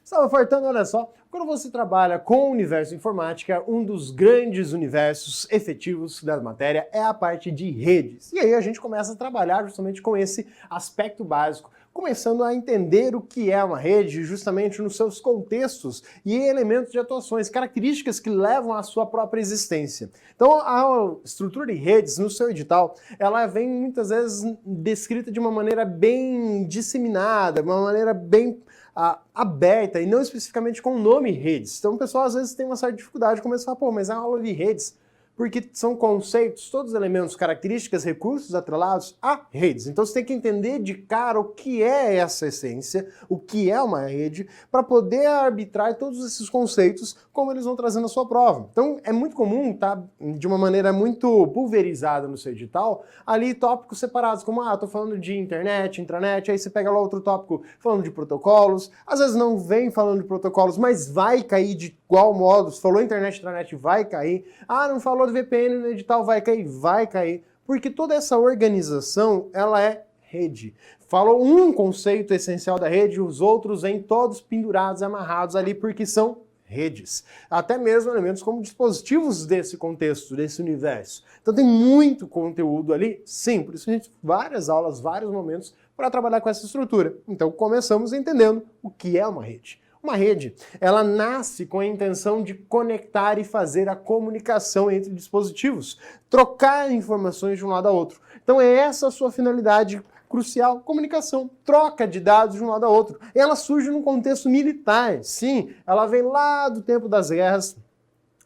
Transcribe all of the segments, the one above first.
Estava fartando, olha só, quando você trabalha com o universo informática, um dos grandes universos efetivos da matéria é a parte de redes. E aí a gente começa a trabalhar justamente com esse aspecto básico, começando a entender o que é uma rede justamente nos seus contextos e elementos de atuações, características que levam à sua própria existência. Então a estrutura de redes no seu edital, ela vem muitas vezes descrita de uma maneira bem disseminada, de uma maneira bem aberta e não especificamente com o nome redes. Então o pessoal às vezes tem uma certa dificuldade, começa a falar, pô, mas é uma aula de redes, porque são conceitos, todos elementos, características, recursos atrelados a redes. Então você tem que entender de cara o que é essa essência, o que é uma rede, para poder arbitrar todos esses conceitos, como eles vão trazendo a sua prova. Então é muito comum, tá, de uma maneira muito pulverizada no seu edital, ali tópicos separados, como, tô falando de internet, intranet, aí você pega lá outro tópico falando de protocolos, às vezes não vem falando de protocolos, mas vai cair de igual modo, se falou internet, intranet, vai cair, não falou do VPN no edital, vai cair, porque toda essa organização, ela é rede. Falou um conceito essencial da rede, os outros vêm todos pendurados, amarrados ali, porque são redes. Até mesmo elementos como dispositivos desse contexto, desse universo. Então tem muito conteúdo ali, sim, por isso a gente tem várias aulas, vários momentos para trabalhar com essa estrutura. Então começamos entendendo o que é uma rede. Uma rede, ela nasce com a intenção de conectar e fazer a comunicação entre dispositivos, trocar informações de um lado a outro. Então é essa a sua finalidade crucial, comunicação, troca de dados de um lado a outro. E ela surge num contexto militar, sim, ela vem lá do tempo das guerras,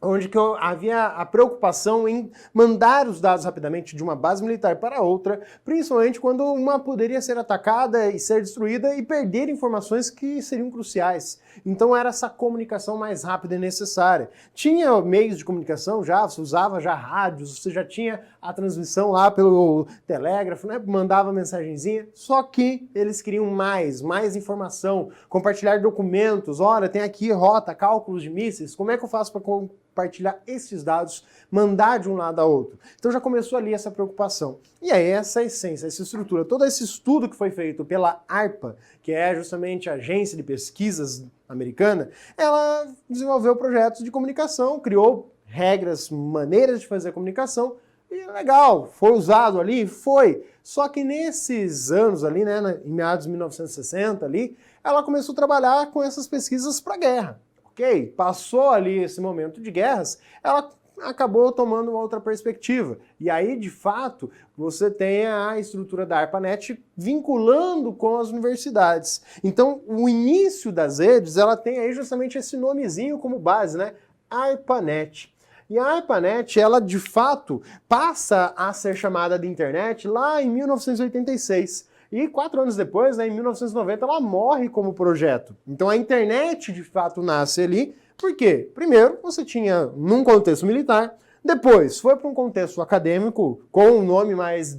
onde que havia a preocupação em mandar os dados rapidamente de uma base militar para outra, principalmente quando uma poderia ser atacada e ser destruída e perder informações que seriam cruciais. Então era essa comunicação mais rápida e necessária. Tinha meios de comunicação já, você usava já rádios, você já tinha a transmissão lá pelo telégrafo, né? Mandava mensagenzinha, só que eles queriam mais informação, compartilhar documentos, olha, tem aqui rota, cálculos de mísseis, como é que eu faço para compartilhar esses dados, mandar de um lado a outro? Então já começou ali essa preocupação. E aí essa essência, essa estrutura, todo esse estudo que foi feito pela ARPA, que é justamente a agência de pesquisas americana, ela desenvolveu projetos de comunicação, criou regras, maneiras de fazer a comunicação, e legal, foi usado ali? Foi. Só que nesses anos ali, né, em meados de 1960 ali, ela começou a trabalhar com essas pesquisas para a guerra. Ok, passou ali esse momento de guerras, ela acabou tomando uma outra perspectiva. E aí, de fato, você tem a estrutura da ARPANET vinculando com as universidades. Então, o início das redes, ela tem aí justamente esse nomezinho como base, né? ARPANET. E a ARPANET, ela de fato passa a ser chamada de internet lá em 1986. E 4 anos depois, né, em 1990, ela morre como projeto. Então a internet, de fato, nasce ali. Por quê? Primeiro, você tinha num contexto militar, depois foi para um contexto acadêmico, com um nome mais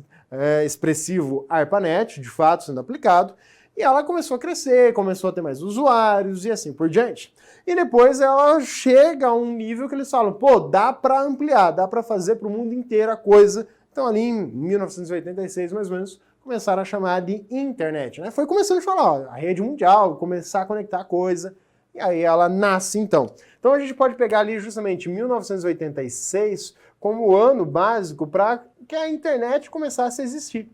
expressivo, ARPANET, de fato, sendo aplicado, e ela começou a crescer, começou a ter mais usuários e assim por diante. E depois ela chega a um nível que eles falam, pô, dá para ampliar, dá para fazer para o mundo inteiro a coisa. Então ali em 1986, mais ou menos, começaram a chamar de internet, né? Foi começando a falar, ó, a rede mundial, começar a conectar a coisa, e aí ela nasce então. Então a gente pode pegar ali justamente 1986 como o ano básico para que a internet começasse a existir.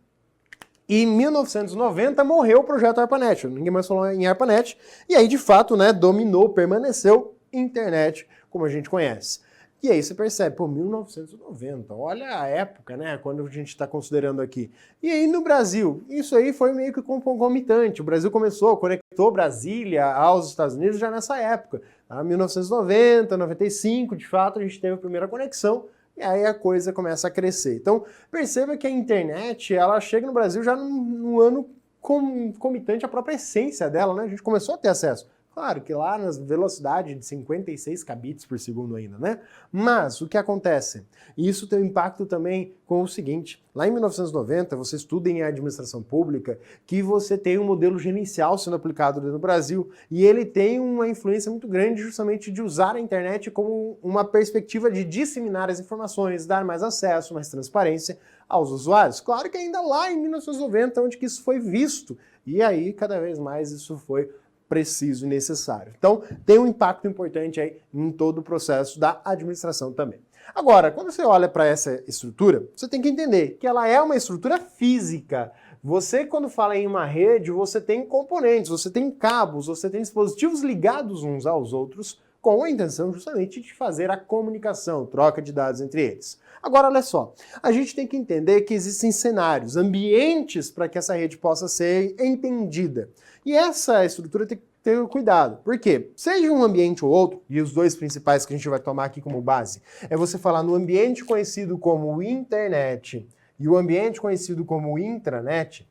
E em 1990 morreu o projeto ARPANET, ninguém mais falou em ARPANET, e aí de fato, né, dominou, permaneceu internet como a gente conhece. E aí você percebe, pô, 1990, olha a época, né, quando a gente está considerando aqui. E aí no Brasil, isso aí foi meio que concomitante. O Brasil conectou Brasília aos Estados Unidos já nessa época. Tá? 1990, 95, de fato, a gente teve a primeira conexão, e aí a coisa começa a crescer. Então, perceba que a internet, ela chega no Brasil já num ano concomitante à própria essência dela, né? A gente começou a ter acesso. Claro que lá na velocidade de 56 kbps por segundo ainda, né? Mas o que acontece? Isso tem um impacto também com o seguinte, lá em 1990, você estuda em administração pública que você tem um modelo gerencial sendo aplicado no Brasil e ele tem uma influência muito grande justamente de usar a internet como uma perspectiva de disseminar as informações, dar mais acesso, mais transparência aos usuários. Claro que ainda lá em 1990, onde que isso foi visto, e aí cada vez mais isso foi preciso e necessário. Então, tem um impacto importante aí em todo o processo da administração também. Agora, quando você olha para essa estrutura, você tem que entender que ela é uma estrutura física. Você, quando fala em uma rede, você tem componentes, você tem cabos, você tem dispositivos ligados uns aos outros com a intenção justamente de fazer a comunicação, troca de dados entre eles. Agora, olha só, a gente tem que entender que existem cenários, ambientes para que essa rede possa ser entendida. E essa estrutura tem que ter cuidado. Por quê? Seja um ambiente ou outro, e os dois principais que a gente vai tomar aqui como base, é você falar no ambiente conhecido como internet e o ambiente conhecido como intranet.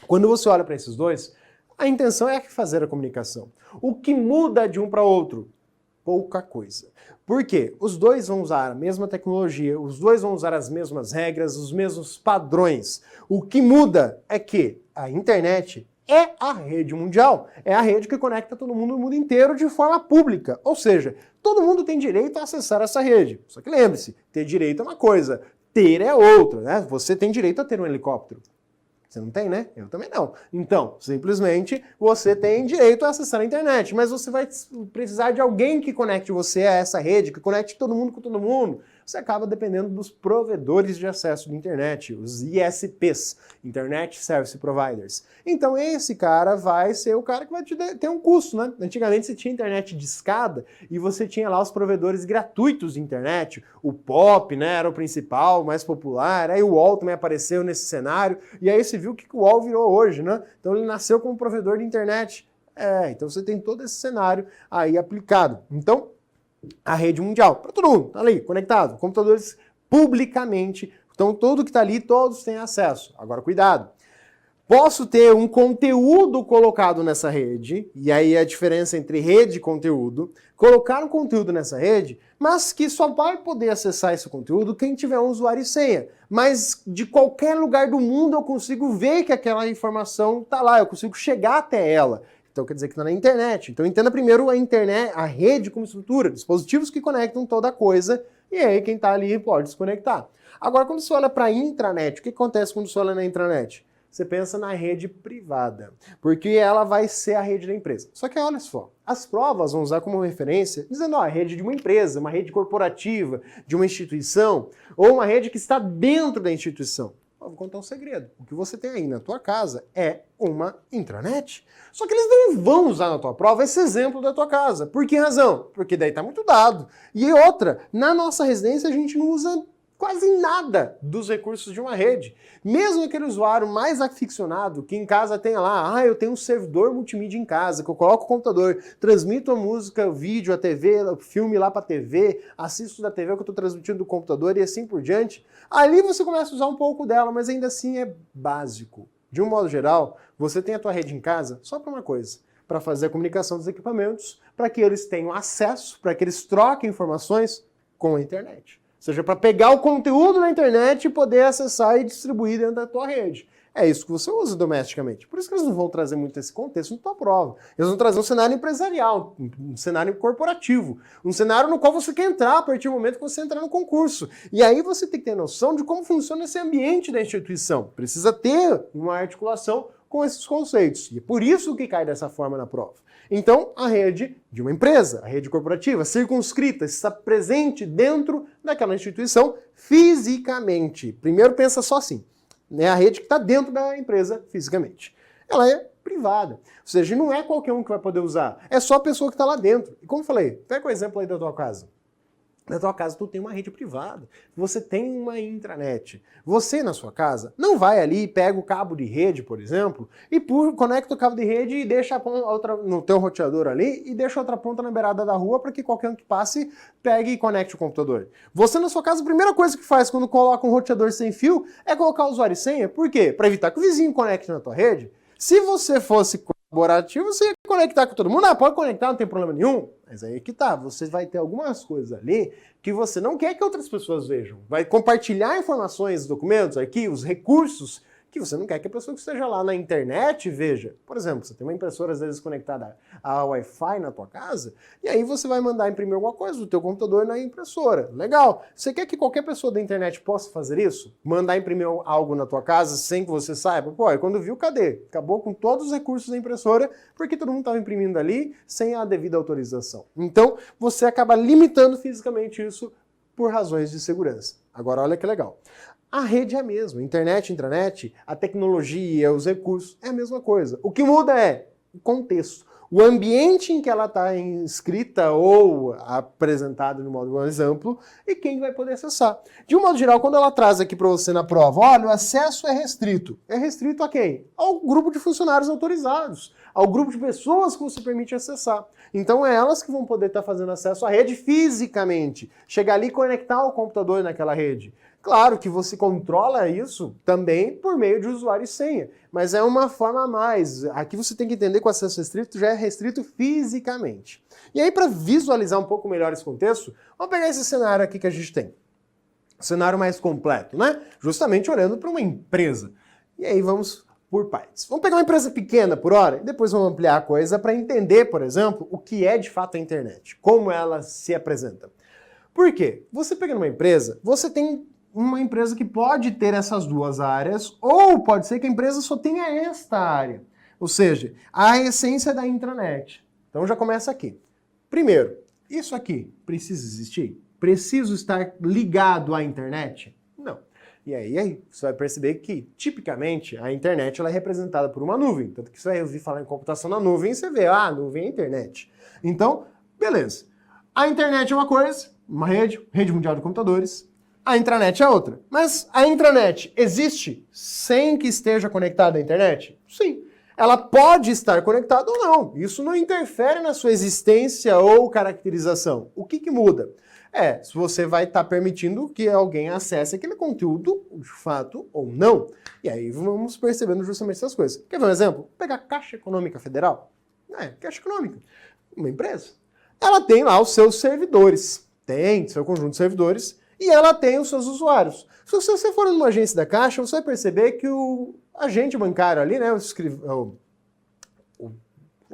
Quando você olha para esses dois, a intenção é fazer a comunicação. O que muda de um para outro? Pouca coisa. Por quê? Os dois vão usar a mesma tecnologia, os dois vão usar as mesmas regras, os mesmos padrões. O que muda é que a internet é a rede mundial, é a rede que conecta todo mundo no mundo inteiro de forma pública. Ou seja, todo mundo tem direito a acessar essa rede. Só que lembre-se, ter direito é uma coisa, ter é outra, né? Você tem direito a ter um helicóptero. Você não tem, né? Eu também não. Então, simplesmente, você tem direito a acessar a internet, mas você vai precisar de alguém que conecte você a essa rede, que conecte todo mundo com todo mundo. Você acaba dependendo dos provedores de acesso de internet, os ISPs, Internet Service Providers. Então, esse cara vai ser o cara que vai ter um custo, né? Antigamente, você tinha internet de escada e você tinha lá os provedores gratuitos de internet. O POP, né, era o principal, o mais popular. Aí o UOL também apareceu nesse cenário. E aí você viu o que o UOL virou hoje, né? Então, ele nasceu como provedor de internet. Então você tem todo esse cenário aí aplicado. Então, a rede mundial, para todo mundo, tá ali, conectado, computadores publicamente, então tudo que tá ali, todos têm acesso. Agora, cuidado. Posso ter um conteúdo colocado nessa rede, e aí a diferença entre rede e conteúdo, colocar um conteúdo nessa rede, mas que só vai poder acessar esse conteúdo quem tiver um usuário e senha. Mas de qualquer lugar do mundo eu consigo ver que aquela informação tá lá, eu consigo chegar até ela. Então quer dizer que está na internet. Então entenda primeiro a internet, a rede como estrutura, dispositivos que conectam toda a coisa, e aí quem está ali pode se conectar. Agora, quando você olha para a intranet, o que acontece quando você olha na intranet? Você pensa na rede privada, porque ela vai ser a rede da empresa. Só que olha só, as provas vão usar como referência, dizendo, ó, a rede de uma empresa, uma rede corporativa, de uma instituição, ou uma rede que está dentro da instituição. Vou contar um segredo. O que você tem aí na tua casa é uma intranet. Só que eles não vão usar na tua prova esse exemplo da tua casa. Por que razão? Porque daí tá muito dado. E outra, na nossa residência a gente não usa quase nada dos recursos de uma rede. Mesmo aquele usuário mais aficionado que em casa tenha lá, eu tenho um servidor multimídia em casa, que eu coloco o computador, transmito a música, o vídeo, a TV, o filme lá para a TV, assisto da TV que eu estou transmitindo do computador e assim por diante. Ali você começa a usar um pouco dela, mas ainda assim é básico. De um modo geral, você tem a tua rede em casa só para uma coisa, para fazer a comunicação dos equipamentos, para que eles tenham acesso, para que eles troquem informações com a internet. Ou seja, para pegar o conteúdo na internet e poder acessar e distribuir dentro da tua rede. É isso que você usa domesticamente. Por isso que eles não vão trazer muito esse contexto na tua prova. Eles vão trazer um cenário empresarial, um cenário corporativo, um cenário no qual você quer entrar a partir do momento que você entrar no concurso. E aí você tem que ter noção de como funciona esse ambiente da instituição. Precisa ter uma articulação com esses conceitos. E é por isso que cai dessa forma na prova. Então, a rede de uma empresa, a rede corporativa, circunscrita, está presente dentro daquela instituição fisicamente. Primeiro pensa só assim, né? A rede que está dentro da empresa fisicamente. Ela é privada. Ou seja, não é qualquer um que vai poder usar. É só a pessoa que está lá dentro. E como eu falei, pega o exemplo aí da tua casa. Na tua casa tu tem uma rede privada, você tem uma intranet. Você na sua casa não vai ali, pega o cabo de rede, por exemplo, e conecta o cabo de rede e deixa a outra no teu roteador ali e deixa a outra ponta na beirada da rua para que qualquer um que passe pegue e conecte o computador. Você na sua casa, a primeira coisa que faz quando coloca um roteador sem fio é colocar o usuário e senha. Por quê? Para evitar que o vizinho conecte na tua rede. Se você fosse colaborativo, você ia conectar com todo mundo. Pode conectar, não tem problema nenhum. Mas aí que tá, você vai ter algumas coisas ali que você não quer que outras pessoas vejam. Vai compartilhar informações, documentos, arquivos, recursos que você não quer que a pessoa que esteja lá na internet veja. Por exemplo, você tem uma impressora às vezes conectada a Wi-Fi na tua casa, e aí você vai mandar imprimir alguma coisa do teu computador na impressora. Legal. Você quer que qualquer pessoa da internet possa fazer isso? Mandar imprimir algo na tua casa sem que você saiba? Pô, e quando viu, cadê? Acabou com todos os recursos da impressora, porque todo mundo estava imprimindo ali sem a devida autorização. Então, você acaba limitando fisicamente isso por razões de segurança. Agora, olha que legal. A rede é a mesma, internet, intranet, a tecnologia, os recursos, é a mesma coisa. O que muda é o contexto, o ambiente em que ela está inscrita ou apresentada de um modo mais amplo e quem vai poder acessar. De um modo geral, quando ela traz aqui para você na prova, olha, o acesso é restrito. É restrito a quem? Ao grupo de funcionários autorizados, ao grupo de pessoas que você permite acessar. Então é elas que vão poder estar fazendo acesso à rede fisicamente, chegar ali e conectar o computador naquela rede. Claro que você controla isso também por meio de usuário e senha, mas é uma forma a mais. Aqui você tem que entender que o acesso restrito já é restrito fisicamente. E aí, para visualizar um pouco melhor esse contexto, vamos pegar esse cenário aqui que a gente tem. O cenário mais completo, né? Justamente olhando para uma empresa. E aí vamos por partes. Vamos pegar uma empresa pequena por hora e depois vamos ampliar a coisa para entender, por exemplo, o que é de fato a internet, como ela se apresenta. Por quê? Você pega uma empresa, você tem uma empresa que pode ter essas duas áreas, ou pode ser que a empresa só tenha esta área. Ou seja, a essência da intranet. Então já começa aqui. Primeiro, isso aqui precisa existir? Preciso estar ligado à internet? Não. E aí você vai perceber que, tipicamente, a internet ela é representada por uma nuvem. Tanto que você vai ouvir falar em computação na nuvem e você vê, a nuvem é a internet. Então, beleza. A internet é uma coisa, uma rede mundial de computadores. A intranet é outra. Mas a intranet existe sem que esteja conectada à internet? Sim. Ela pode estar conectada ou não. Isso não interfere na sua existência ou caracterização. O que muda? Se você vai estar permitindo que alguém acesse aquele conteúdo, de fato ou não. E aí vamos percebendo justamente essas coisas. Quer ver um exemplo? Vou pegar a Caixa Econômica Federal. Caixa Econômica, uma empresa. Ela tem lá os seus servidores. Tem seu conjunto de servidores. E ela tem os seus usuários. Se você for numa agência da Caixa, você vai perceber que o agente bancário ali, né, o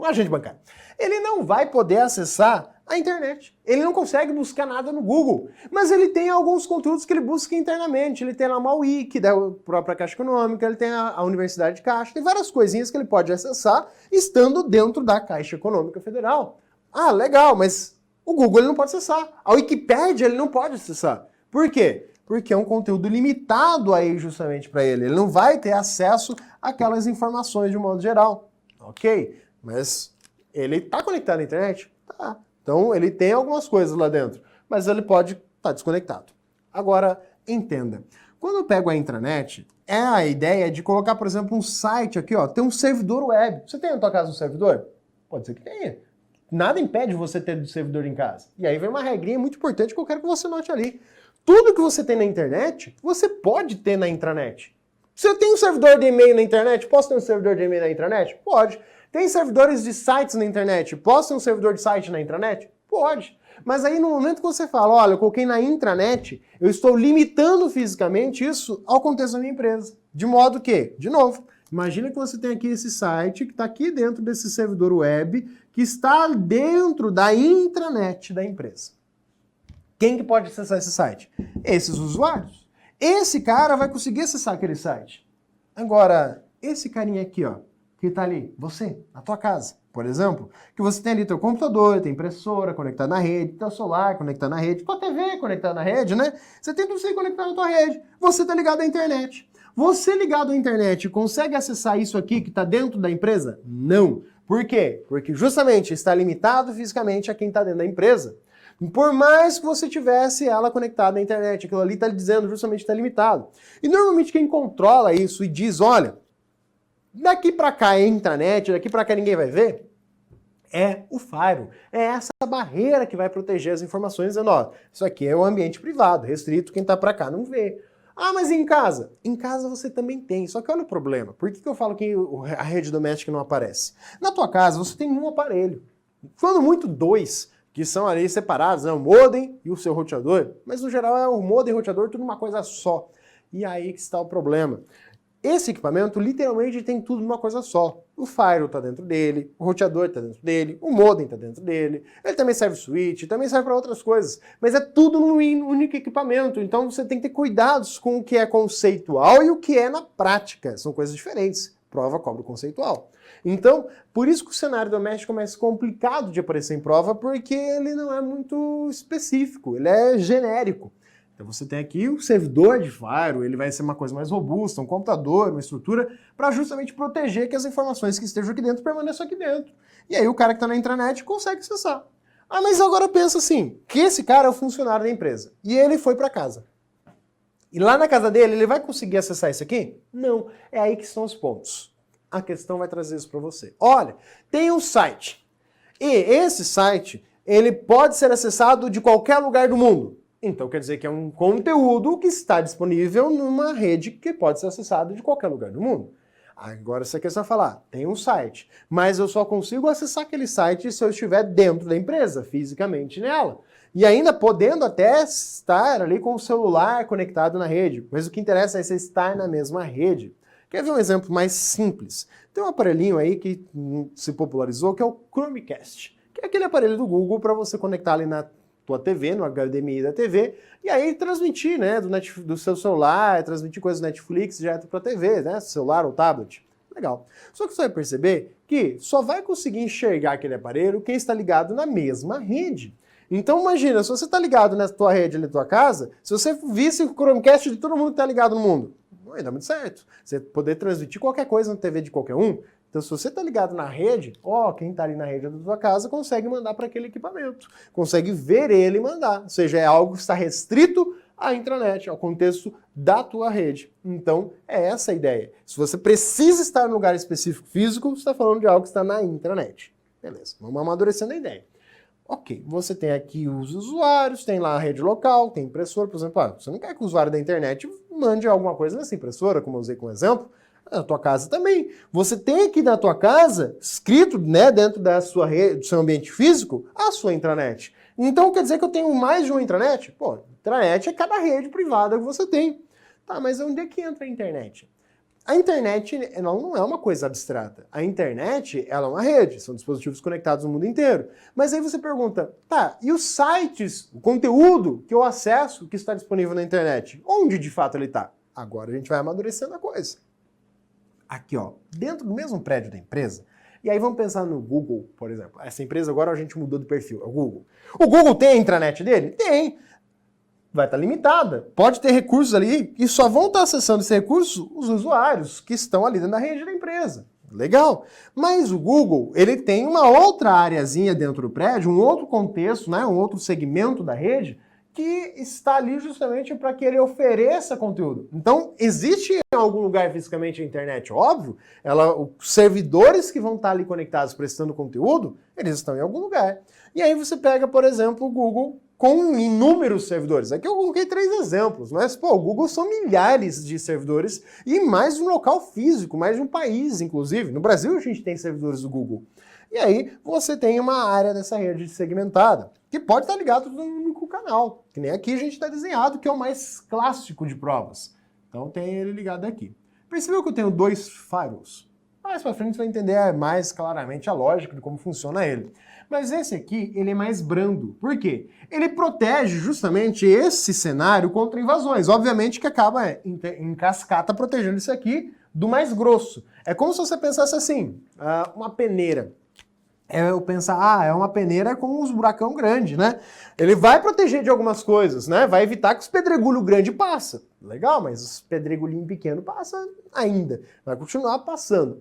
agente bancário, ele não vai poder acessar a internet. Ele não consegue buscar nada no Google. Mas ele tem alguns conteúdos que ele busca internamente. Ele tem lá uma wiki da própria Caixa Econômica, ele tem a Universidade de Caixa, tem várias coisinhas que ele pode acessar estando dentro da Caixa Econômica Federal. Ah, legal, mas o Google ele não pode acessar. A Wikipédia ele não pode acessar. Por quê? Porque é um conteúdo limitado aí justamente para ele. Ele não vai ter acesso àquelas informações de um modo geral. Ok? Mas ele está conectado à internet? Tá. Então ele tem algumas coisas lá dentro, mas ele pode estar desconectado. Agora, entenda. Quando eu pego a intranet, é a ideia de colocar, por exemplo, um site aqui, ó, tem um servidor web. Você tem na tua casa um servidor? Pode ser que tenha. Nada impede você ter um servidor em casa. E aí vem uma regrinha muito importante que eu quero que você note ali. Tudo que você tem na internet, você pode ter na intranet. Se eu tenho um servidor de e-mail na internet, posso ter um servidor de e-mail na intranet? Pode. Tem servidores de sites na internet, posso ter um servidor de site na intranet? Pode. Mas aí no momento que você fala, olha, eu coloquei na intranet, eu estou limitando fisicamente isso ao contexto da minha empresa. De modo que, de novo, imagina que você tem aqui esse site que está aqui dentro desse servidor web que está dentro da intranet da empresa. Quem que pode acessar esse site? Esses usuários. Esse cara vai conseguir acessar aquele site. Agora, esse carinha aqui, ó, que tá ali, você, na tua casa, por exemplo, que você tem ali teu computador, tem impressora conectada na rede, teu celular conectado na rede, tua TV conectada na rede, né? Você tem tudo isso aí conectado na tua rede. Você tá ligado à internet. Você ligado à internet consegue acessar isso aqui que está dentro da empresa? Não. Por quê? Porque justamente está limitado fisicamente a quem está dentro da empresa. Por mais que você tivesse ela conectada à internet, aquilo ali está dizendo justamente que está limitado. E normalmente quem controla isso e diz, olha, daqui para cá é intranet, daqui para cá ninguém vai ver, é o firewall. É essa barreira que vai proteger as informações, dizendo, ó, isso aqui é um ambiente privado, restrito, quem está para cá não vê. Ah, mas em casa? Em casa você também tem, só que olha o problema. Por que eu falo que a rede doméstica não aparece? Na tua casa você tem um aparelho, quando muito dois, que são ali separados, né? O modem e o seu roteador, mas no geral é o modem e o roteador tudo uma coisa só. E aí que está o problema. Esse equipamento literalmente tem tudo numa coisa só. O firewall está dentro dele, o roteador está dentro dele, o modem está dentro dele, ele também serve switch, também serve para outras coisas, mas é tudo num único equipamento, então você tem que ter cuidados com o que é conceitual e o que é na prática, são coisas diferentes. Prova cobra o conceitual. Então, por isso que o cenário doméstico é mais complicado de aparecer em prova, porque ele não é muito específico, ele é genérico. Então você tem aqui o servidor de firewall, ele vai ser uma coisa mais robusta, um computador, uma estrutura, para justamente proteger que as informações que estejam aqui dentro permaneçam aqui dentro. E aí o cara que está na intranet consegue acessar. Ah, mas agora pensa assim, que esse cara é o funcionário da empresa, e ele foi para casa. E lá na casa dele, ele vai conseguir acessar isso aqui? Não. É aí que estão os pontos. A questão vai trazer isso para você. Olha, tem um site. E esse site, ele pode ser acessado de qualquer lugar do mundo. Então quer dizer que é um conteúdo que está disponível numa rede que pode ser acessado de qualquer lugar do mundo. Agora você quer só falar, tem um site, mas eu só consigo acessar aquele site se eu estiver dentro da empresa, fisicamente nela. E ainda podendo até estar ali com o celular conectado na rede. Mas o que interessa é você estar na mesma rede. Quer ver um exemplo mais simples? Tem um aparelhinho aí que se popularizou, que é o Chromecast. Que é aquele aparelho do Google para você conectar ali na tua TV, no HDMI da TV, e aí transmitir, né, do seu celular, transmitir coisas do Netflix direto para a TV, né, celular ou tablet. Legal. Só que você vai perceber que só vai conseguir enxergar aquele aparelho quem está ligado na mesma rede. Então imagina, se você está ligado na tua rede ali na tua casa, se você visse o Chromecast de todo mundo que está ligado no mundo, não ia dar muito certo. Você poder transmitir qualquer coisa na TV de qualquer um. Então se você está ligado na rede, quem está ali na rede da tua casa consegue mandar para aquele equipamento. Consegue ver ele mandar. Ou seja, é algo que está restrito à intranet, ao contexto da tua rede. Então é essa a ideia. Se você precisa estar num lugar específico físico, você está falando de algo que está na intranet. Beleza, vamos amadurecendo a ideia. Ok, você tem aqui os usuários, tem lá a rede local, tem impressora, por exemplo, você não quer que o usuário da internet mande alguma coisa nessa impressora, como eu usei como exemplo, na tua casa também. Você tem aqui na tua casa, escrito, né, dentro da sua rede, do seu ambiente físico, a sua intranet. Então quer dizer que eu tenho mais de uma intranet? Pô, intranet é cada rede privada que você tem. Tá, mas onde é que entra a internet? A internet ela não é uma coisa abstrata. A internet ela é uma rede, são dispositivos conectados no mundo inteiro. Mas aí você pergunta, tá, e os sites, o conteúdo que eu acesso que está disponível na internet, onde de fato ele está? Agora a gente vai amadurecendo a coisa. Aqui, ó, dentro do mesmo prédio da empresa, e aí vamos pensar no Google, por exemplo. Essa empresa agora a gente mudou de perfil, é o Google. O Google tem a intranet dele? Tem. Vai estar limitada. Pode ter recursos ali e só vão estar acessando esse recurso os usuários que estão ali dentro da rede da empresa. Legal. Mas o Google, ele tem uma outra areazinha dentro do prédio, um outro contexto, né, um outro segmento da rede que está ali justamente para que ele ofereça conteúdo. Então, existe em algum lugar fisicamente a internet? Óbvio. Os servidores que vão estar ali conectados prestando conteúdo, eles estão em algum lugar. E aí você pega, por exemplo, o Google com inúmeros servidores. Aqui eu coloquei 3 exemplos, mas, o Google são milhares de servidores e mais de um local físico, mais de um país, inclusive. No Brasil a gente tem servidores do Google. E aí você tem uma área dessa rede segmentada, que pode estar ligado num único canal, que nem aqui a gente está desenhado, que é o mais clássico de provas. Então tem ele ligado aqui. Percebeu que eu tenho 2 firewalls? Mais para frente você vai entender mais claramente a lógica de como funciona ele. Mas esse aqui, ele é mais brando. Por quê? Ele protege justamente esse cenário contra invasões. Obviamente que acaba em cascata protegendo isso aqui do mais grosso. É como se você pensasse assim, uma peneira. Eu pensar, é uma peneira com uns buracão grande, né? Ele vai proteger de algumas coisas, né? Vai evitar que os pedregulhos grandes passem. Legal, mas os pedregulhinhos pequenos passam ainda. Vai continuar passando.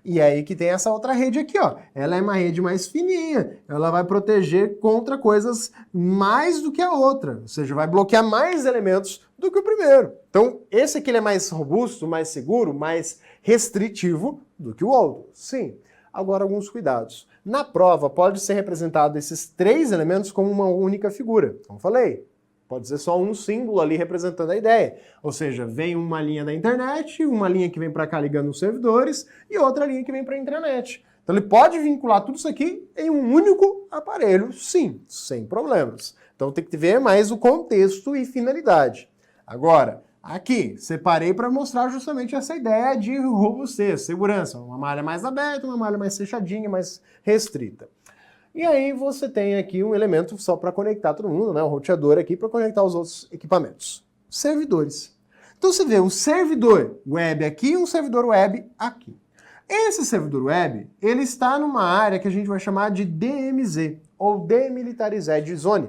E aí que tem essa outra rede aqui, ó. Ela é uma rede mais fininha. Ela vai proteger contra coisas mais do que a outra. Ou seja, vai bloquear mais elementos do que o primeiro. Então, esse aqui ele é mais robusto, mais seguro, mais restritivo do que o outro. Sim. Agora, alguns cuidados. Na prova, pode ser representado esses 3 elementos como uma única figura. Como falei, pode ser só um símbolo ali representando a ideia. Ou seja, vem uma linha da internet, uma linha que vem para cá ligando os servidores e outra linha que vem para a intranet. Então ele pode vincular tudo isso aqui em um único aparelho, sim, sem problemas. Então tem que ver mais o contexto e finalidade. Agora, Aqui, separei para mostrar justamente essa ideia de robustez, segurança. Uma malha mais aberta, uma malha mais fechadinha, mais restrita. E aí você tem aqui um elemento só para conectar todo mundo, né? Um roteador aqui para conectar os outros equipamentos. Servidores. Então você vê um servidor web aqui e um servidor web aqui. Esse servidor web, ele está numa área que a gente vai chamar de DMZ, ou Demilitarized Zone.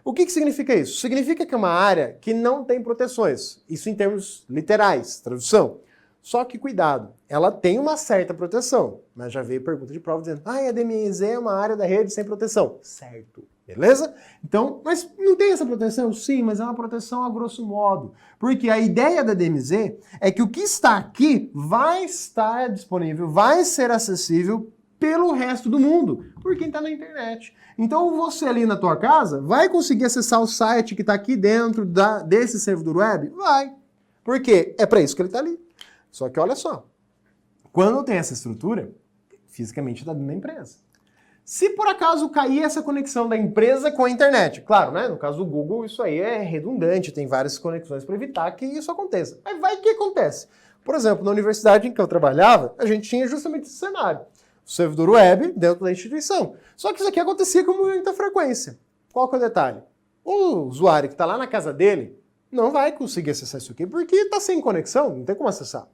O que significa isso? Significa que é uma área que não tem proteções. Isso em termos literais, tradução. Só que cuidado, ela tem uma certa proteção. Mas já veio pergunta de prova dizendo, a DMZ é uma área da rede sem proteção. Certo. Beleza? Então, mas não tem essa proteção? Sim, mas é uma proteção a grosso modo. Porque a ideia da DMZ é que o que está aqui vai estar disponível, vai ser acessível pelo resto do mundo, por quem está na internet. Então você ali na tua casa vai conseguir acessar o site que está aqui dentro desse servidor web? Vai. Por quê? É para isso que ele está ali. Só que olha só, quando tem essa estrutura, fisicamente está dentro da empresa. Se por acaso cair essa conexão da empresa com a internet, claro, né? No caso do Google, isso aí é redundante, tem várias conexões para evitar que isso aconteça. Mas vai que acontece. Por exemplo, na universidade em que eu trabalhava, a gente tinha justamente esse cenário. O servidor web dentro da instituição. Só que isso aqui acontecia com muita frequência. Qual que é o detalhe? O usuário que está lá na casa dele não vai conseguir acessar isso aqui porque está sem conexão, não tem como acessar.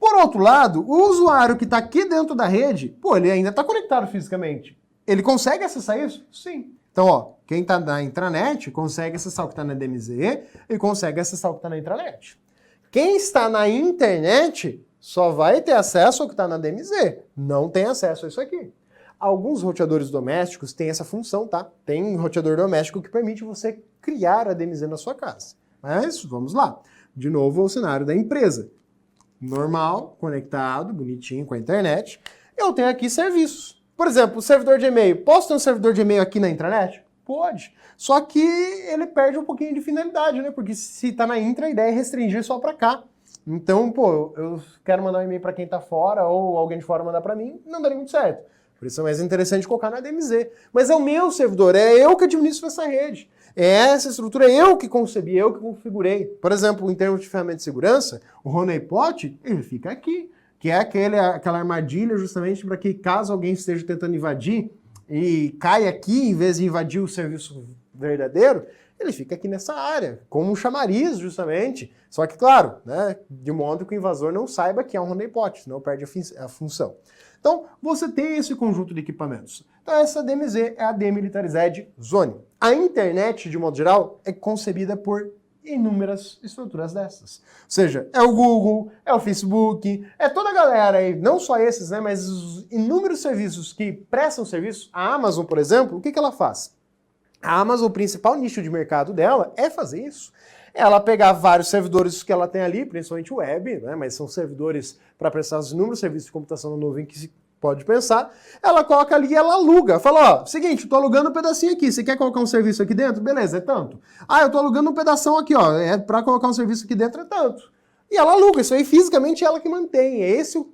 Por outro lado, o usuário que está aqui dentro da rede, ele ainda está conectado fisicamente. Ele consegue acessar isso? Sim. Então, ó, quem está na intranet consegue acessar o que está na DMZ e consegue acessar o que está na intranet. Quem está na internet só vai ter acesso ao que está na DMZ, não tem acesso a isso aqui. Alguns roteadores domésticos têm essa função, tá? Tem um roteador doméstico que permite você criar a DMZ na sua casa. Mas, vamos lá. De novo, o cenário da empresa. Normal, conectado, bonitinho com a internet. Eu tenho aqui serviços. Por exemplo, o servidor de e-mail. Posso ter um servidor de e-mail aqui na intranet? Pode. Só que ele perde um pouquinho de finalidade, né? Porque se está na intra, a ideia é restringir só para cá. Então, eu quero mandar um e-mail para quem está fora ou alguém de fora mandar para mim, não daria muito certo. Por isso é mais interessante colocar na DMZ. Mas é o meu servidor, é eu que administro essa rede. É essa estrutura, é eu que concebi, eu que configurei. Por exemplo, em termos de ferramenta de segurança, o honeypot, ele fica aqui, que é aquela armadilha justamente para que caso alguém esteja tentando invadir e caia aqui, em vez de invadir o serviço verdadeiro, ele fica aqui nessa área, como um chamariz, justamente. Só que, claro, né, de modo que o invasor não saiba que é um honeypot, senão perde a função. Então, você tem esse conjunto de equipamentos. Então, essa DMZ é a Demilitarized Zone. A internet, de modo geral, é concebida por inúmeras estruturas dessas. Ou seja, é o Google, é o Facebook, é toda a galera aí, não só esses, né, mas os inúmeros serviços que prestam serviço. A Amazon, por exemplo, o que ela faz? A Amazon, o principal nicho de mercado dela é fazer isso. Ela pegar vários servidores que ela tem ali, principalmente web, né, mas são servidores para prestar os inúmeros serviços de computação na nuvem que se pode pensar, ela coloca ali e ela aluga. Fala, ó, seguinte, eu tô alugando um pedacinho aqui, você quer colocar um serviço aqui dentro? Beleza, é tanto. Ah, eu tô alugando um pedação aqui, ó, para colocar um serviço aqui dentro é tanto. E ela aluga, isso aí fisicamente é ela que mantém, é esse o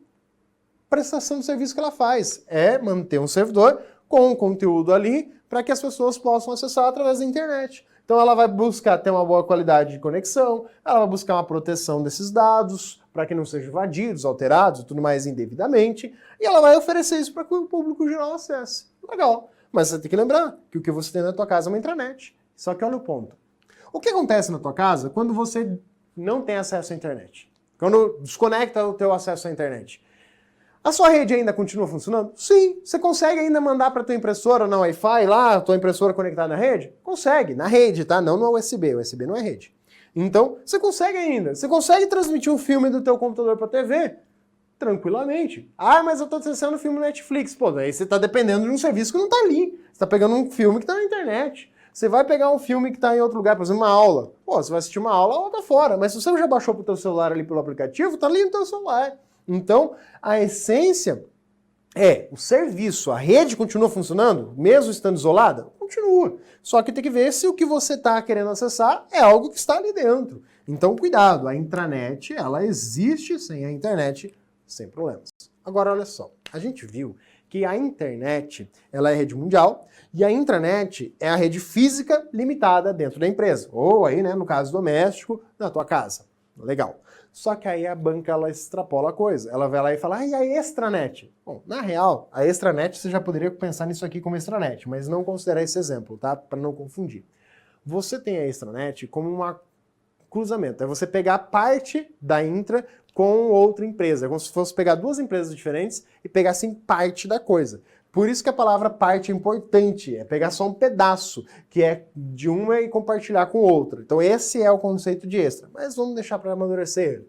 prestação de serviço que ela faz, é manter um servidor com um conteúdo ali para que as pessoas possam acessar através da internet. Então ela vai buscar ter uma boa qualidade de conexão, ela vai buscar uma proteção desses dados, para que não sejam invadidos, alterados e tudo mais indevidamente, e ela vai oferecer isso para que o público geral acesse. Legal. Mas você tem que lembrar que o que você tem na tua casa é uma intranet. Só que olha o ponto. O que acontece na tua casa quando você não tem acesso à internet? Quando desconecta o teu acesso à internet? A sua rede ainda continua funcionando? Sim. Você consegue ainda mandar para tua impressora na Wi-Fi lá, a tua impressora conectada na rede? Consegue, na rede, tá? Não no USB. O USB não é rede. Então, você consegue ainda. Você consegue transmitir um filme do teu computador para a TV? Tranquilamente. Ah, mas eu estou acessando o filme Netflix. Pô, daí você está dependendo de um serviço que não está ali. Você está pegando um filme que está na internet. Você vai pegar um filme que está em outro lugar, por exemplo, uma aula. Pô, você vai assistir uma aula, a aula está fora. Mas se você já baixou para o teu celular ali pelo aplicativo, está ali no teu celular. Então, a essência é o serviço, a rede continua funcionando, mesmo estando isolada? Continua. Só que tem que ver se o que você está querendo acessar é algo que está ali dentro. Então, cuidado, a intranet, ela existe sem a internet, sem problemas. Agora, olha só, a gente viu que a internet, ela é rede mundial, e a intranet é a rede física limitada dentro da empresa, ou aí, né, no caso doméstico, na tua casa. Legal. Só que aí a banca, ela extrapola a coisa. Ela vai lá e fala, e a extranet? Bom, na real, a extranet, você já poderia pensar nisso aqui como extranet, mas não considerar esse exemplo, tá? Para não confundir. Você tem a extranet como um cruzamento. É você pegar parte da intra com outra empresa. É como se fosse pegar duas empresas diferentes e pegar, assim, parte da coisa. Por isso que a palavra parte é importante, é pegar só um pedaço, que é de uma e compartilhar com outra. Então esse é o conceito de extra. Mas vamos deixar para amadurecer.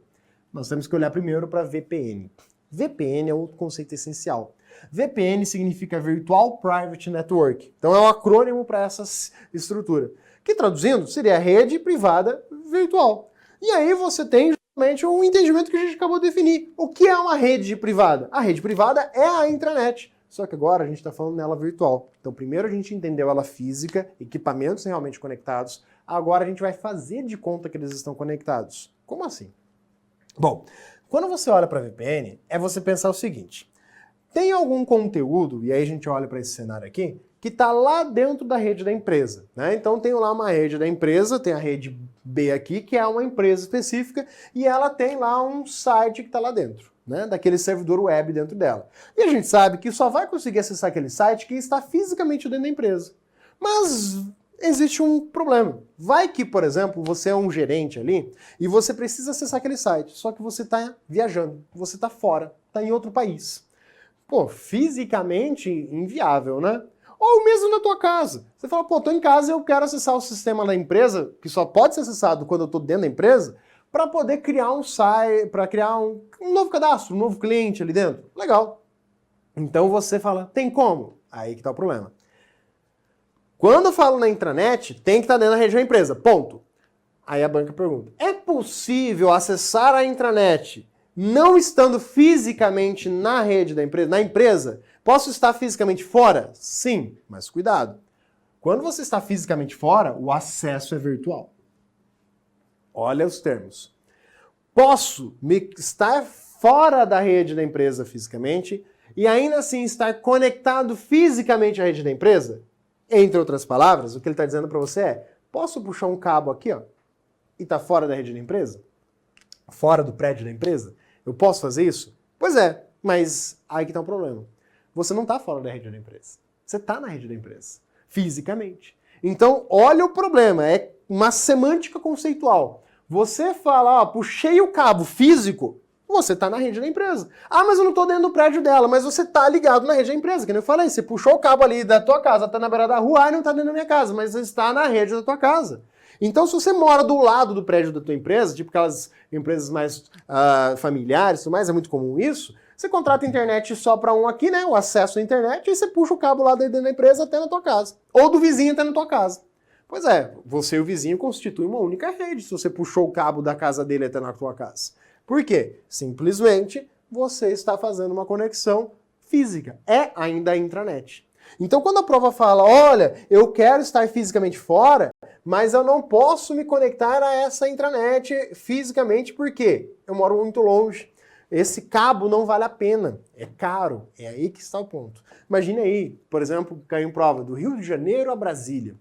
Nós temos que olhar primeiro para VPN. VPN é outro conceito essencial. VPN significa Virtual Private Network. Então é um acrônimo para essa estrutura. Que traduzindo seria rede privada virtual. E aí você tem justamente o entendimento que a gente acabou de definir. O que é uma rede privada? A rede privada é a intranet. Só que agora a gente está falando nela virtual. Então primeiro a gente entendeu ela física, equipamentos realmente conectados. Agora a gente vai fazer de conta que eles estão conectados. Como assim? Bom, quando você olha para a VPN, é você pensar o seguinte. Tem algum conteúdo, e aí a gente olha para esse cenário aqui, que está lá dentro da rede da empresa, né? Então tem lá uma rede da empresa, tem a rede B aqui, que é uma empresa específica, e ela tem lá um site que está lá dentro, né? Daquele servidor web dentro dela. E a gente sabe que só vai conseguir acessar aquele site que está fisicamente dentro da empresa. Mas existe um problema. Vai que, por exemplo, você é um gerente ali e você precisa acessar aquele site, só que você está viajando, você está fora, está em outro país. Pô, fisicamente inviável, né? Ou mesmo na tua casa. Você fala, pô, tô em casa e eu quero acessar o sistema da empresa, que só pode ser acessado quando eu tô dentro da empresa, para poder criar um site, para criar um novo cadastro, um novo cliente ali dentro. Legal. Então você fala, tem como? Aí que tá o problema. Quando eu falo na intranet, tem que estar dentro da rede da empresa, ponto. Aí a banca pergunta, é possível acessar a intranet não estando fisicamente na rede da empresa, na empresa? Posso estar fisicamente fora? Sim, mas cuidado. Quando você está fisicamente fora, o acesso é virtual. Olha os termos. Posso estar fora da rede da empresa fisicamente e ainda assim estar conectado fisicamente à rede da empresa? Entre outras palavras, o que ele está dizendo para você é, posso puxar um cabo aqui, ó, e tá fora da rede da empresa? Fora do prédio da empresa? Eu posso fazer isso? Pois é, mas aí que tá o problema. Você não tá fora da rede da empresa. Você tá na rede da empresa, fisicamente. Então, olha o problema, é uma semântica conceitual. Você fala, ó, puxei o cabo físico, você tá na rede da empresa. Ah, mas eu não tô dentro do prédio dela, mas você tá ligado na rede da empresa, que nem eu falei, você puxou o cabo ali da tua casa, tá na beira da rua, e não tá dentro da minha casa, mas você está na rede da tua casa. Então, se você mora do lado do prédio da tua empresa, tipo aquelas empresas mais familiares e tudo mais, é muito comum isso, você contrata a internet só para um aqui, né, o acesso à internet, e você puxa o cabo lá dentro da empresa até na tua casa. Ou do vizinho até na tua casa. Pois é, você e o vizinho constituem uma única rede, se você puxou o cabo da casa dele até na tua casa. Por quê? Simplesmente você está fazendo uma conexão física. É ainda a intranet. Então, quando a prova fala, olha, eu quero estar fisicamente fora, mas eu não posso me conectar a essa intranet fisicamente, por quê? Eu moro muito longe. Esse cabo não vale a pena, é caro, é aí que está o ponto. Imagine aí, por exemplo, caiu em prova do Rio de Janeiro a Brasília.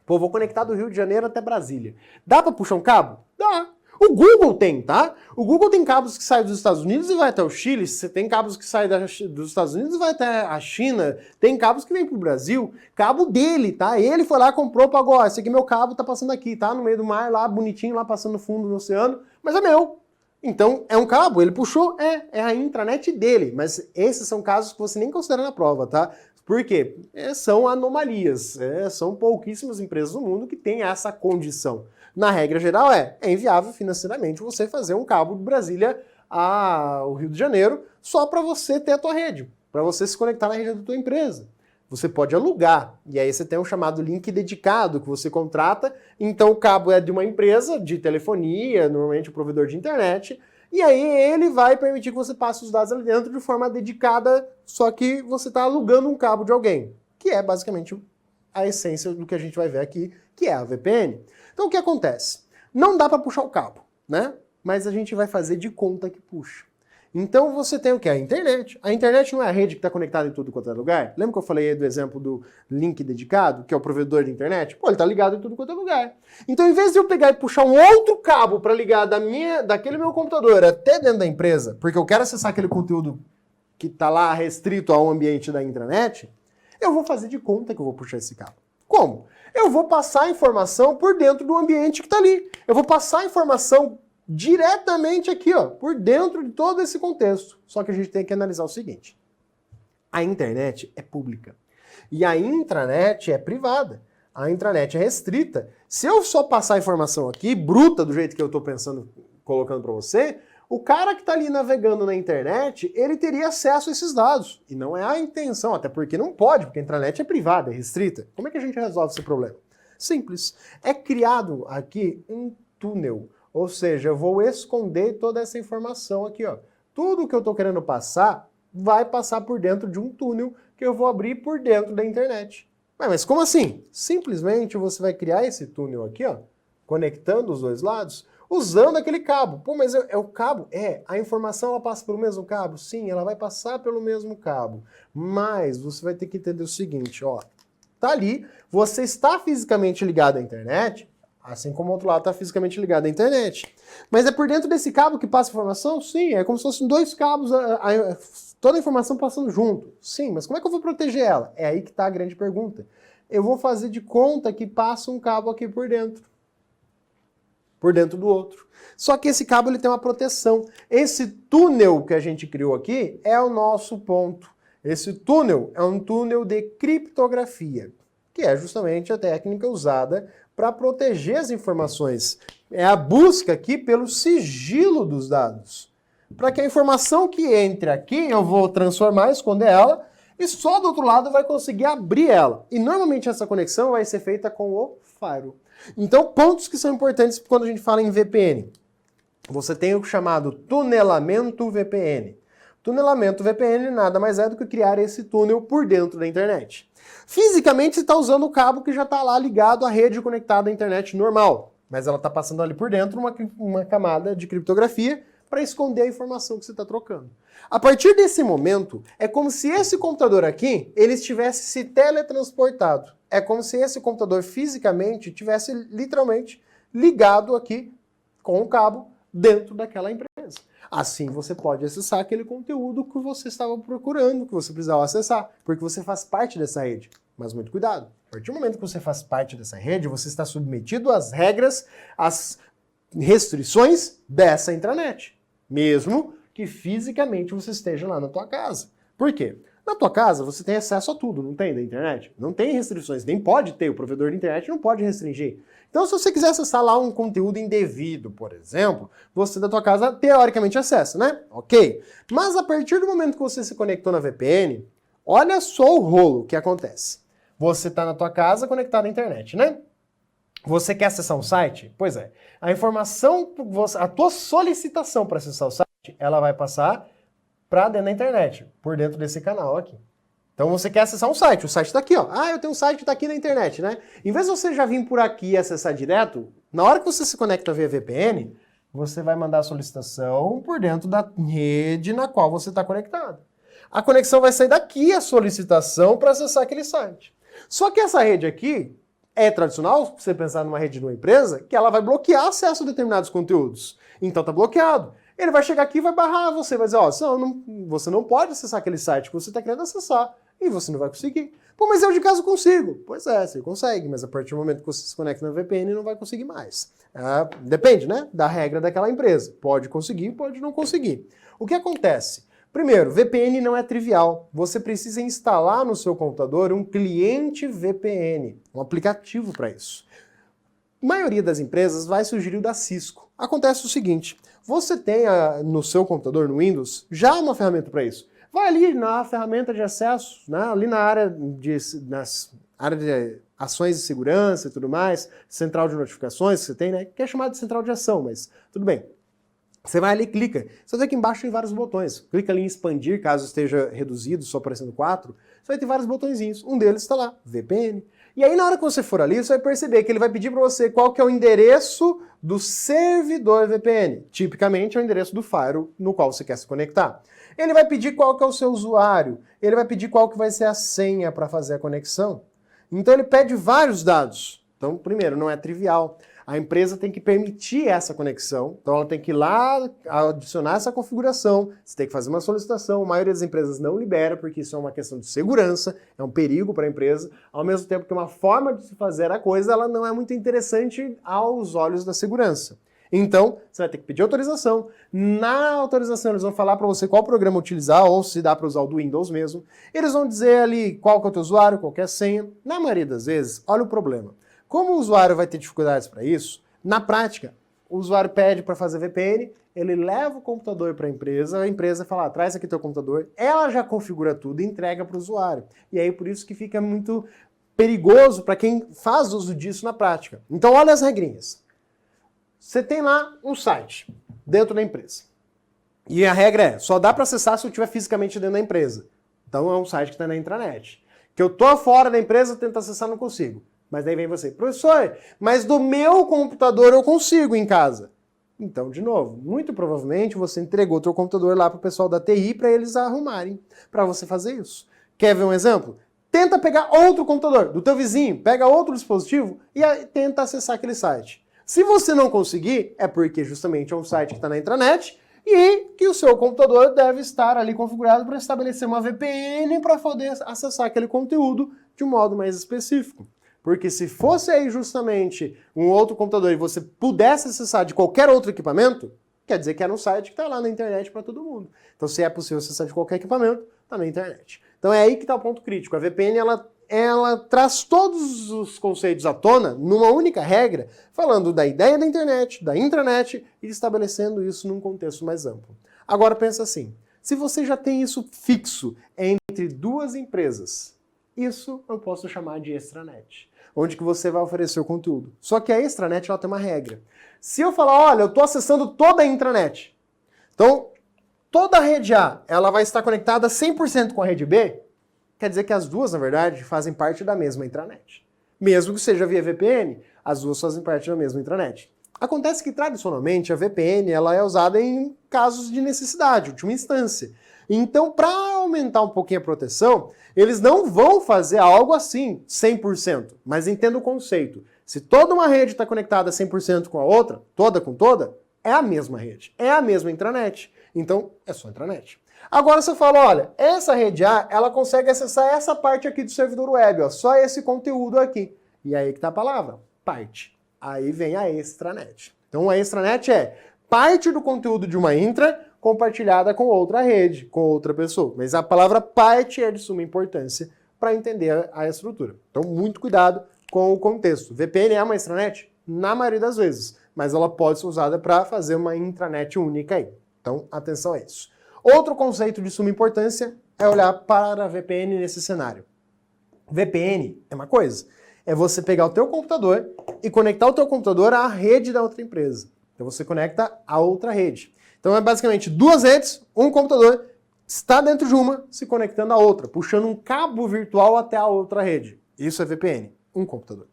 Pô, vou conectar do Rio de Janeiro até Brasília. Dá para puxar um cabo? Dá. O Google tem, tá? O Google tem cabos que saem dos Estados Unidos e vai até o Chile, você tem cabos que saem dos Estados Unidos e vai até a China, tem cabos que vêm pro Brasil, cabo dele, tá? Ele foi lá, comprou, pagou, ó, esse aqui meu cabo tá passando aqui, tá? No meio do mar, lá, bonitinho, lá passando no fundo do oceano, mas é meu. Então, é um cabo, ele puxou, é a intranet dele, mas esses são casos que você nem considera na prova, tá? Por quê? São anomalias, são pouquíssimas empresas no mundo que têm essa condição. Na regra geral é inviável financeiramente você fazer um cabo de Brasília ao Rio de Janeiro só para você ter a tua rede, para você se conectar na rede da tua empresa. Você pode alugar, e aí você tem um chamado link dedicado que você contrata, então o cabo é de uma empresa de telefonia, normalmente o provedor de internet, e aí ele vai permitir que você passe os dados ali dentro de forma dedicada, só que você está alugando um cabo de alguém, que é basicamente a essência do que a gente vai ver aqui, que é a VPN. Então o que acontece? Não dá para puxar o cabo, né? Mas a gente vai fazer de conta que puxa. Então você tem o quê? A internet. A internet não é a rede que está conectada em tudo quanto é lugar? Lembra que eu falei aí do exemplo do link dedicado, que é o provedor de internet? Pô, ele está ligado em tudo quanto é lugar. Então, em vez de eu pegar e puxar um outro cabo para ligar daquele meu computador até dentro da empresa, porque eu quero acessar aquele conteúdo que está lá restrito ao ambiente da intranet, eu vou fazer de conta que eu vou puxar esse cabo. Como? Eu vou passar a informação por dentro do ambiente que está ali. Eu vou passar a informação diretamente aqui, ó, por dentro de todo esse contexto. Só que a gente tem que analisar o seguinte: a internet é pública e a intranet é privada. A intranet é restrita. Se eu só passar a informação aqui, bruta, do jeito que eu estou pensando, colocando para você, o cara que está ali navegando na internet, ele teria acesso a esses dados. E não é a intenção, até porque não pode, porque a intranet é privada, é restrita. Como é que a gente resolve esse problema? Simples. É criado aqui um túnel. Ou seja, eu vou esconder toda essa informação aqui, ó. Tudo que eu estou querendo passar vai passar por dentro de um túnel que eu vou abrir por dentro da internet. Mas como assim? Simplesmente você vai criar esse túnel aqui, ó, conectando os dois lados, usando aquele cabo. Pô, mas é o cabo? É. A informação ela passa pelo mesmo cabo? Sim, ela vai passar pelo mesmo cabo. Mas você vai ter que entender o seguinte, ó. Tá ali, você está fisicamente ligado à internet, assim como o outro lado está fisicamente ligado à internet. Mas é por dentro desse cabo que passa a informação? Sim, é como se fossem dois cabos, toda a informação passando junto. Sim, mas como é que eu vou proteger ela? É aí que está a grande pergunta. Eu vou fazer de conta que passa um cabo aqui por dentro do outro. Só que esse cabo ele tem uma proteção. Esse túnel que a gente criou aqui é o nosso ponto. Esse túnel é um túnel de criptografia, que é justamente a técnica usada para proteger as informações. É a busca aqui pelo sigilo dos dados. Para que a informação que entre aqui, eu vou transformar, esconder ela, e só do outro lado vai conseguir abrir ela. E normalmente essa conexão vai ser feita com o firewall. Então, pontos que são importantes quando a gente fala em VPN. Você tem o chamado tunelamento VPN. Tunelamento VPN nada mais é do que criar esse túnel por dentro da internet. Fisicamente você está usando o cabo que já está lá ligado à rede conectada à internet normal, mas ela está passando ali por dentro uma camada de criptografia para esconder a informação que você está trocando. A partir desse momento, é como se esse computador aqui ele estivesse se teletransportado. É como se esse computador fisicamente tivesse literalmente ligado aqui com o cabo dentro daquela empresa. Assim você pode acessar aquele conteúdo que você estava procurando, que você precisava acessar, porque você faz parte dessa rede. Mas muito cuidado, a partir do momento que você faz parte dessa rede, você está submetido às regras, às restrições dessa intranet, mesmo que fisicamente você esteja lá na tua casa. Por quê? Na tua casa você tem acesso a tudo, não tem da internet? Não tem restrições, nem pode ter, o provedor de internet não pode restringir. Então, se você quiser acessar lá um conteúdo indevido, por exemplo, você da tua casa teoricamente acessa, né? Ok. Mas a partir do momento que você se conectou na VPN, olha só o rolo que acontece. Você está na tua casa conectado à internet, né? Você quer acessar um site? Pois é. A informação, a tua solicitação para acessar o site, ela vai passar para dentro da internet, por dentro desse canal aqui. Então você quer acessar um site, o site está aqui, ó. Ah, eu tenho um site que está aqui na internet, né? Em vez de você já vir por aqui e acessar direto, na hora que você se conecta via VPN, você vai mandar a solicitação por dentro da rede na qual você está conectado. A conexão vai sair daqui, a solicitação, para acessar aquele site. Só que essa rede aqui é tradicional, se você pensar numa rede de uma empresa, que ela vai bloquear acesso a determinados conteúdos. Então está bloqueado. Ele vai chegar aqui e vai barrar você, vai dizer, ó, você não pode acessar aquele site que você está querendo acessar. E você não vai conseguir. Pô, mas eu de caso consigo. Pois é, você consegue, mas a partir do momento que você se conecta na VPN, não vai conseguir mais. Depende, né, da regra daquela empresa. Pode conseguir, pode não conseguir. O que acontece? Primeiro, VPN não é trivial. Você precisa instalar no seu computador um cliente VPN, um aplicativo para isso. A maioria das empresas vai sugerir o da Cisco. Acontece o seguinte, você tem no seu computador, no Windows, já uma ferramenta para isso. Vai ali na ferramenta de acesso, né, ali na área de ações de segurança e tudo mais, central de notificações que você tem, né, que é chamado de central de ação, mas tudo bem. Você vai ali e clica. Você vai ver que embaixo tem vários botões. Clica ali em expandir, caso esteja reduzido, só aparecendo 4. Você vai ter vários botõezinhos. Um deles está lá, VPN. E aí na hora que você for ali, você vai perceber que ele vai pedir para você qual que é o endereço do servidor VPN. Tipicamente é o endereço do firewall no qual você quer se conectar. Ele vai pedir qual que é o seu usuário, ele vai pedir qual que vai ser a senha para fazer a conexão. Então ele pede vários dados. Então, primeiro, não é trivial. A empresa tem que permitir essa conexão, então ela tem que ir lá adicionar essa configuração, você tem que fazer uma solicitação, a maioria das empresas não libera, porque isso é uma questão de segurança, é um perigo para a empresa, ao mesmo tempo que uma forma de se fazer a coisa, ela não é muito interessante aos olhos da segurança. Então, você vai ter que pedir autorização, na autorização eles vão falar para você qual programa utilizar, ou se dá para usar o do Windows mesmo, eles vão dizer ali qual que é o teu usuário, qual que é a senha. Na maioria das vezes, olha o problema. Como o usuário vai ter dificuldades para isso, na prática, o usuário pede para fazer VPN, ele leva o computador para a empresa fala, traz aqui teu computador, ela já configura tudo e entrega para o usuário. E aí por isso que fica muito perigoso para quem faz uso disso na prática. Então olha as regrinhas. Você tem lá um site dentro da empresa. E a regra é, só dá para acessar se eu estiver fisicamente dentro da empresa. Então é um site que está na intranet. Que eu tô fora da empresa, tento acessar, não consigo. Mas daí vem você, professor, mas do meu computador eu consigo em casa. Então, de novo, muito provavelmente você entregou o seu computador lá para o pessoal da TI para eles arrumarem, para você fazer isso. Quer ver um exemplo? Tenta pegar outro computador do teu vizinho, pega outro dispositivo e tenta acessar aquele site. Se você não conseguir, é porque justamente é um site que está na intranet e que o seu computador deve estar ali configurado para estabelecer uma VPN para poder acessar aquele conteúdo de um modo mais específico. Porque se fosse aí justamente um outro computador e você pudesse acessar de qualquer outro equipamento, quer dizer que era um site que está lá na internet para todo mundo. Então se é possível acessar de qualquer equipamento, está na internet. Então é aí que está o ponto crítico. A VPN ela traz todos os conceitos à tona numa única regra, falando da ideia da internet, da intranet e estabelecendo isso num contexto mais amplo. Agora pensa assim, se você já tem isso fixo entre duas empresas, isso eu posso chamar de extranet, onde que você vai oferecer o conteúdo. Só que a extranet ela tem uma regra. Se eu falar, olha, eu estou acessando toda a intranet, então toda a rede A ela vai estar conectada 100% com a rede B, quer dizer que as duas, na verdade, fazem parte da mesma intranet. Mesmo que seja via VPN, as duas fazem parte da mesma intranet. Acontece que, tradicionalmente, a VPN ela é usada em casos de necessidade, última instância. Então, para aumentar um pouquinho a proteção, eles não vão fazer algo assim, 100%. Mas entenda o conceito. Se toda uma rede está conectada 100% com a outra, toda com toda, é a mesma rede, é a mesma intranet. Então, é só intranet. Agora você fala, olha, essa rede A, ela consegue acessar essa parte aqui do servidor web, ó, só esse conteúdo aqui. E aí que está a palavra, parte. Aí vem a extranet. Então a extranet é parte do conteúdo de uma intra compartilhada com outra rede, com outra pessoa. Mas a palavra parte é de suma importância para entender a estrutura. Então muito cuidado com o contexto. VPN é uma extranet? Na maioria das vezes, mas ela pode ser usada para fazer uma intranet única aí. Então atenção a isso. Outro conceito de suma importância é olhar para a VPN nesse cenário. VPN é uma coisa, é você pegar o teu computador e conectar o teu computador à rede da outra empresa. Então você conecta a outra rede. Então é basicamente duas redes, um computador está dentro de uma, se conectando à outra, puxando um cabo virtual até a outra rede. Isso é VPN, um computador.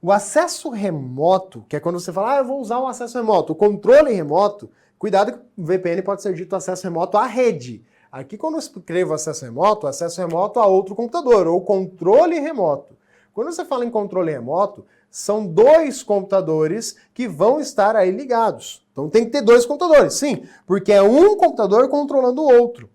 O acesso remoto, que é quando você fala, eu vou usar o acesso remoto, o controle remoto, cuidado que o VPN pode ser dito acesso remoto à rede. Aqui quando eu escrevo acesso remoto a outro computador, ou controle remoto. Quando você fala em controle remoto, são dois computadores que vão estar aí ligados. Então tem que ter dois computadores, sim, porque é um computador controlando o outro.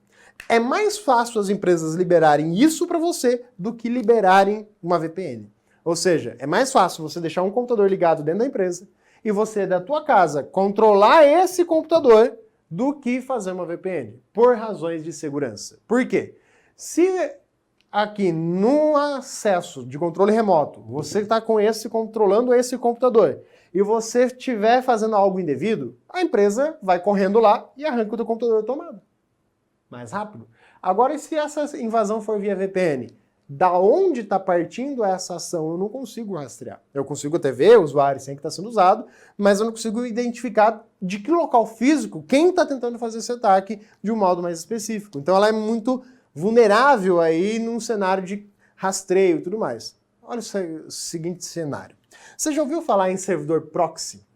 É mais fácil as empresas liberarem isso para você do que liberarem uma VPN. Ou seja, é mais fácil você deixar um computador ligado dentro da empresa e você, da tua casa, controlar esse computador do que fazer uma VPN, por razões de segurança. Por quê? Se aqui no acesso de controle remoto, você está controlando esse computador e você estiver fazendo algo indevido, a empresa vai correndo lá e arranca o teu computador da tomada. Mais rápido. Agora, e se essa invasão for via VPN? Da onde está partindo essa ação, eu não consigo rastrear. Eu consigo até ver o usuário sem que está sendo usado, mas eu não consigo identificar de que local físico quem está tentando fazer esse ataque de um modo mais específico. Então ela é muito vulnerável aí num cenário de rastreio e tudo mais. Olha o seguinte cenário. Você já ouviu falar em servidor proxy?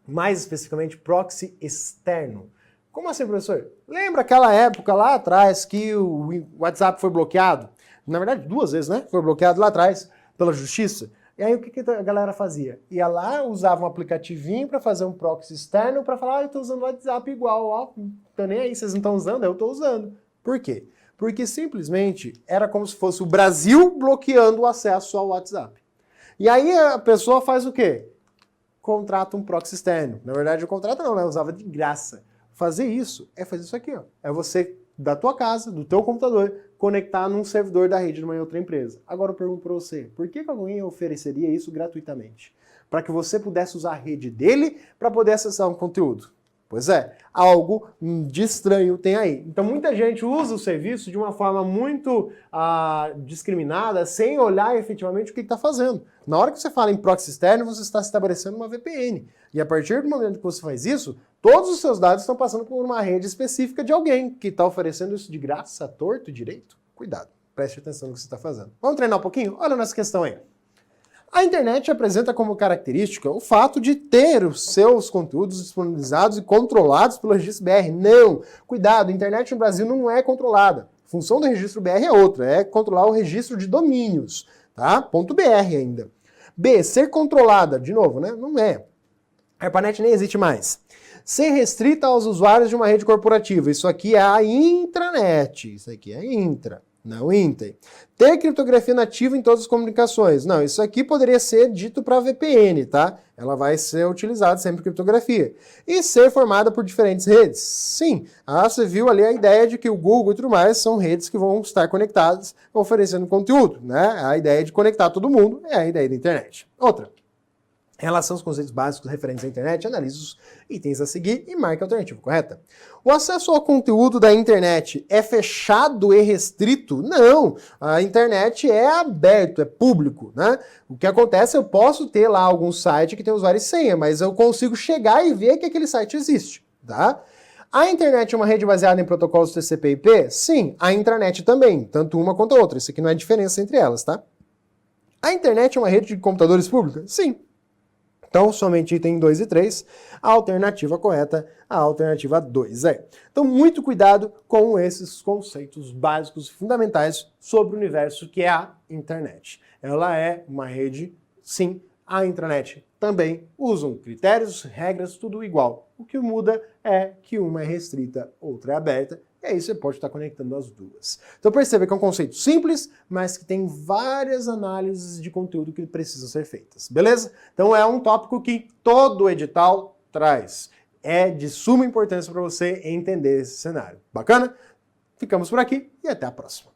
Mais especificamente, proxy externo. Como assim, professor? Lembra aquela época lá atrás que o WhatsApp foi bloqueado? Na verdade, 2 vezes, né? Foi bloqueado lá atrás pela justiça. E aí o que a galera fazia? Ia lá, usava um aplicativinho para fazer um proxy externo para falar, eu tô usando o WhatsApp igual, ó, tô nem aí, vocês não estão usando? Eu tô usando. Por quê? Porque simplesmente era como se fosse o Brasil bloqueando o acesso ao WhatsApp. E aí a pessoa faz o quê? Contrata um proxy externo. Na verdade, o contrato não, né? Usava de graça. Fazer isso é fazer isso aqui, ó. É você, da tua casa, do teu computador, conectar num servidor da rede de uma outra empresa. Agora eu pergunto para você, por que alguém ofereceria isso gratuitamente? Para que você pudesse usar a rede dele para poder acessar um conteúdo. Pois é, algo de estranho tem aí. Então muita gente usa o serviço de uma forma muito discriminada, sem olhar efetivamente o que está fazendo. Na hora que você fala em proxy externo, você está estabelecendo uma VPN. E a partir do momento que você faz isso, todos os seus dados estão passando por uma rede específica de alguém que está oferecendo isso de graça, torto, direito. Cuidado, preste atenção no que você está fazendo. Vamos treinar um pouquinho? Olha nessa questão aí. A internet apresenta como característica o fato de ter os seus conteúdos disponibilizados e controlados pelo registro BR. Não! Cuidado, a internet no Brasil não é controlada. A função do registro BR é outra, é controlar o registro de domínios, tá? .br ainda. B, ser controlada, de novo, né? Não é. A ARPANET nem existe mais. Ser restrita aos usuários de uma rede corporativa. Isso aqui é a intranet. Isso aqui é intra. Não Inter. Ter criptografia nativa em todas as comunicações. Não, isso aqui poderia ser dito para VPN, tá? Ela vai ser utilizada sempre criptografia. E ser formada por diferentes redes. Sim, você viu ali a ideia de que o Google e tudo mais são redes que vão estar conectadas, oferecendo conteúdo, né? A ideia de conectar todo mundo é a ideia da internet. Outra. Em relação aos conceitos básicos referentes à internet, analise os itens a seguir e marque a alternativa correta. O acesso ao conteúdo da internet é fechado e restrito? Não, a internet é aberto, é público, né? O que acontece, eu posso ter lá algum site que tem usuário e senha, mas eu consigo chegar e ver que aquele site existe, tá? A internet é uma rede baseada em protocolos TCP/IP? Sim, a intranet também, tanto uma quanto a outra. Isso aqui não é diferença entre elas, tá? A internet é uma rede de computadores pública? Sim. Então, somente item 2 e 3, a alternativa correta, a alternativa 2 é. Então, muito cuidado com esses conceitos básicos e fundamentais sobre o universo que é a internet. Ela é uma rede, sim, a intranet também usam critérios, regras, tudo igual. O que muda é que uma é restrita, outra é aberta, e aí você pode estar conectando as duas. Então perceba que é um conceito simples, mas que tem várias análises de conteúdo que precisam ser feitas, beleza? Então é um tópico que todo edital traz. É de suma importância para você entender esse cenário. Bacana? Ficamos por aqui e até a próxima.